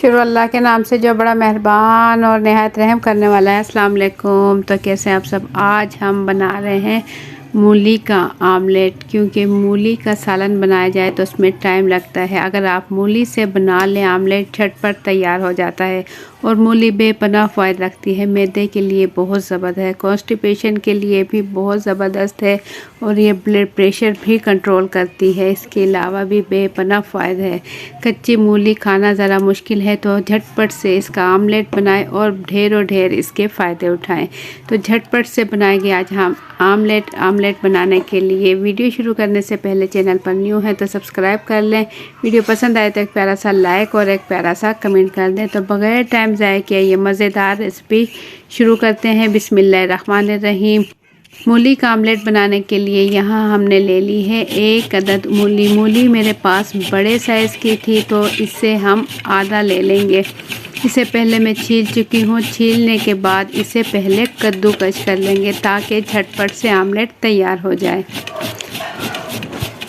शुरू अल्लाह के नाम से जो बड़ा मेहरबान और नहायत रहम करने वाला है। अस्सलाम वालेकुम। तो कैसे आप सब। आज हम बना रहे हैं मूली का आमलेट, क्योंकि मूली का सालन बनाया जाए तो उसमें टाइम लगता है। अगर आप मूली से बना लें आमलेट, झटपट तैयार हो जाता है। और मूली बेपनाह फ़ायदा रखती है, मैदे के लिए बहुत ज़बरदस्त है, कॉन्स्टिपेशन के लिए भी बहुत ज़बरदस्त है और ये ब्लड प्रेशर भी कंट्रोल करती है। इसके अलावा भी बेपनाह फ़ायदा है। कच्ची मूली खाना ज़रा मुश्किल है तो झटपट से इसका आमलेट बनाएं और ढेरों ढेर इसके फ़ायदे उठाएं। तो झटपट से बनाएंगे आज हम आमलेट बनाने के लिए। वीडियो शुरू करने से पहले चैनल पर न्यू है तो सब्सक्राइब कर लें। वीडियो पसंद आए तो एक प्यारा सा लाइक और एक प्यारा सा कमेंट कर दें। तो बगैर टाइम ज़ाया किए ये मज़ेदार रेसिपी शुरू करते हैं। बिस्मिल्लाहिर्रहमानिर्रहीम। मूली का आमलेट बनाने के लिए यहाँ हमने ले ली है 1 अदद मूली। मूली मेरे पास बड़े साइज़ की थी तो इससे हम आधा ले लेंगे। इसे पहले मैं छील चुकी हूँ। छीलने के बाद इसे पहले कद्दूकस कर लेंगे ताकि झटपट से आमलेट तैयार हो जाए।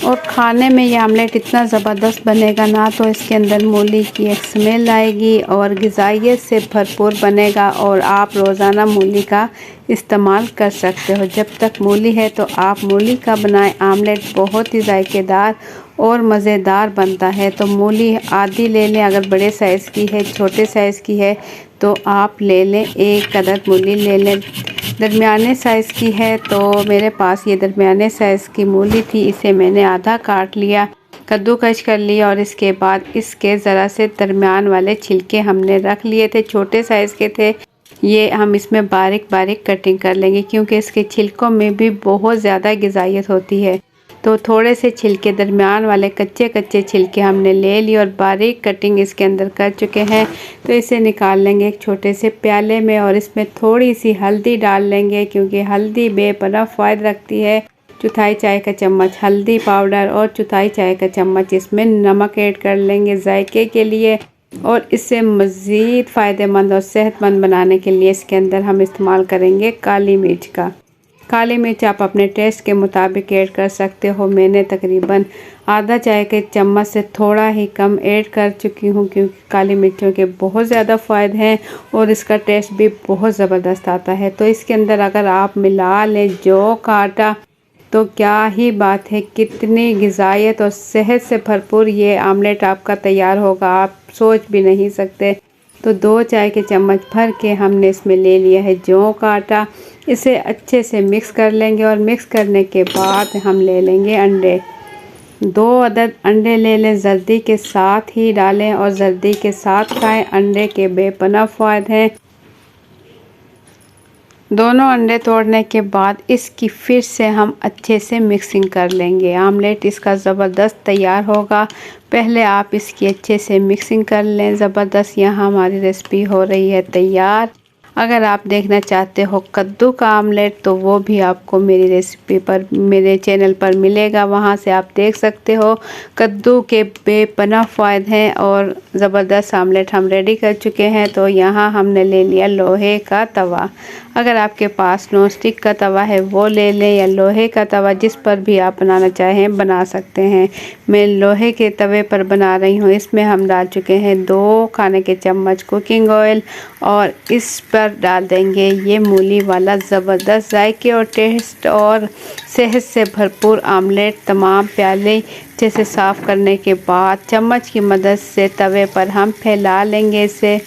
और खाने में ये आमलेट इतना ज़बरदस्त बनेगा ना, तो इसके अंदर मूली की एक स्मेल आएगी और ग़िज़ाइयत से भरपूर बनेगा और आप रोज़ाना मूली का इस्तेमाल कर सकते हो। जब तक मूली है तो आप मूली का बनाएं आमलेट, बहुत ही जायकेदार और मज़ेदार बनता है। तो मूली आधी ले लें, अगर बड़े साइज़ की है, छोटे साइज़ की है तो आप ले लें 1 अदद मूली ले लें। दरमियाने साइज़ की है तो मेरे पास ये दरमियाने साइज़ की मूली थी, इसे मैंने आधा काट लिया, कद्दूकस कर लिया और इसके बाद इसके ज़रा से दरमियान वाले छिलके हमने रख लिए थे। छोटे साइज़ के थे ये, हम इसमें बारीक बारीक कटिंग कर लेंगे क्योंकि इसके छिलकों में भी बहुत ज़्यादा ग़िज़ाइयत होती है। तो थोड़े से छिलके, दरमियान वाले कच्चे छिलके हमने ले लिए और बारीक कटिंग इसके अंदर कर चुके हैं। तो इसे निकाल लेंगे एक छोटे से प्याले में और इसमें थोड़ी सी हल्दी डाल लेंगे क्योंकि हल्दी बेपनाह फ़ायदा रखती है। चौथाई चाय का चम्मच हल्दी पाउडर और चौथाई चाय का चम्मच इसमें नमक ऐड कर लेंगे जायके के लिए। और इससे मज़ीद फ़ायदेमंद और सेहतमंद बनाने के लिए इसके अंदर हम इस्तेमाल करेंगे काली मिर्च का। काली मिर्च आप अपने टेस्ट के मुताबिक ऐड कर सकते हो। मैंने तकरीबन आधा चाय के चम्मच से थोड़ा ही कम ऐड कर चुकी हूँ क्योंकि काली मिर्चों के बहुत ज़्यादा फ़ायदे हैं और इसका टेस्ट भी बहुत ज़बरदस्त आता है। तो इसके अंदर अगर आप मिला लें जौ का आटा तो क्या ही बात है, कितनी ग़िज़ाइयत और सेहत से भरपूर ये आमलेट आपका तैयार होगा, आप सोच भी नहीं सकते। तो 2 चाय के चम्मच भर के हमने इसमें ले लिया है जौ का आटा। इसे अच्छे से मिक्स कर लेंगे और मिक्स करने के बाद हम ले लेंगे अंडे। 2 अदद अंडे ले लें, जर्दी के साथ ही डालें और जर्दी के साथ खाएं। अंडे के बेपनाह फ़ायदे हैं। दोनों अंडे तोड़ने के बाद इसकी फिर से हम अच्छे से मिक्सिंग कर लेंगे। आमलेट इसका ज़बरदस्त तैयार होगा। पहले आप इसकी अच्छे से मिक्सिंग कर लें। ज़बरदस्त यहाँ हमारी रेसिपी हो रही है तैयार। अगर आप देखना चाहते हो कद्दू का आमलेट तो वो भी आपको मेरी रेसिपी पर, मेरे चैनल पर मिलेगा, वहाँ से आप देख सकते हो। कद्दू के बेपनाह फ़ायदे हैं और ज़बरदस्त आमलेट हम रेडी कर चुके हैं। तो यहाँ हमने ले लिया लोहे का तवा। अगर आपके पास नॉन स्टिक का तवा है वो ले लें या लोहे का तवा, जिस पर भी आप बनाना चाहें बना सकते हैं। मैं लोहे के तवे पर बना रही हूँ। इसमें हम डाल चुके हैं 2 खाने के चम्मच कुकिंग ऑयल और इस पर डाल देंगे ये मूली वाला ज़बरदस्त जायके और टेस्ट और सेहत से भरपूर आमलेट। तमाम प्याले अच्छे से साफ़ करने के बाद चम्मच की मदद से तवे पर हम फैला लेंगे इसे,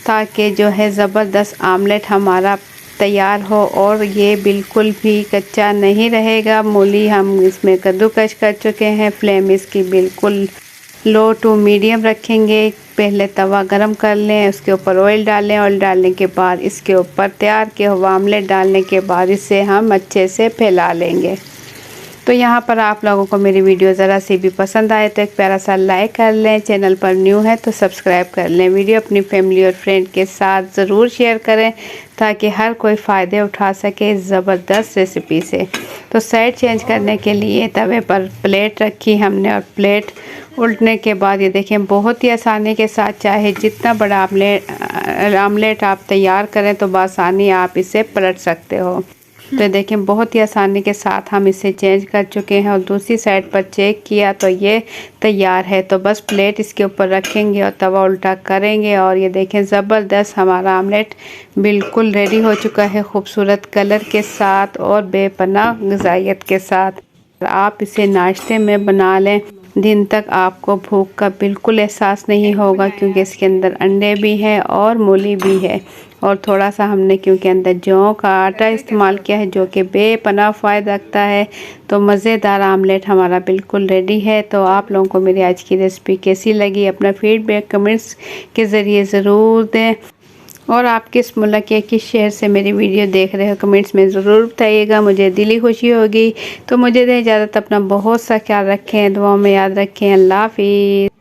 ताकि जो है ज़बरदस्त आमलेट हमारा तैयार हो और ये बिल्कुल भी कच्चा नहीं रहेगा। मूली हम इसमें कद्दूकस कर चुके हैं। फ्लेम इसकी बिल्कुल लो टू मीडियम रखेंगे। पहले तवा गरम कर लें, उसके ऊपर ऑयल डालें। ऑयल डालने के बाद इसके ऊपर तैयार किया हुआ आमलेट डालने के बाद इसे हम अच्छे से फैला लेंगे। तो यहाँ पर आप लोगों को मेरी वीडियो ज़रा सी भी पसंद आए तो एक प्यारा सा लाइक कर लें। चैनल पर न्यू है तो सब्सक्राइब कर लें। वीडियो अपनी फैमिली और फ्रेंड के साथ ज़रूर शेयर करें ताकि हर कोई फ़ायदे उठा सके ज़बरदस्त रेसिपी से। तो साइड चेंज करने के लिए तवे पर प्लेट रखी हमने और प्लेट उल्टने के बाद ये देखें बहुत ही आसानी के साथ, चाहे जितना बड़ा आमलेट आप तैयार करें तो बआसानी आप इसे पलट सकते हो। तो देखें बहुत ही आसानी के साथ हम इसे चेंज कर चुके हैं और दूसरी साइड पर चेक किया तो ये तैयार है। तो बस प्लेट इसके ऊपर रखेंगे और तवा उल्टा करेंगे और ये देखें ज़बरदस्त हमारा आमलेट बिल्कुल रेडी हो चुका है, खूबसूरत कलर के साथ और बेपनाह ग़िज़ाइयत के साथ। आप इसे नाश्ते में बना लें, दिन तक आपको भूख का बिल्कुल एहसास नहीं होगा, क्योंकि इसके अंदर अंडे भी हैं और मूली भी है और थोड़ा सा हमने क्योंकि अंदर जौ का आटा इस्तेमाल किया है जो कि बेपनाह फ़ायदा रखता है। तो मज़ेदार आमलेट हमारा बिल्कुल रेडी है। तो आप लोगों को मेरी आज की रेसिपी कैसी लगी, अपना फीडबैक कमेंट्स के ज़रिए ज़रूर दें और आप किस मुल्क या किस शहर से मेरी वीडियो देख रहे हो कमेंट्स में ज़रूर बताइएगा, मुझे दिली खुशी होगी। तो मुझे दें इजाज़त, अपना बहुत सा ख्याल रखें, दुआओं में याद रखें। अल्लाह हाफ़िज़।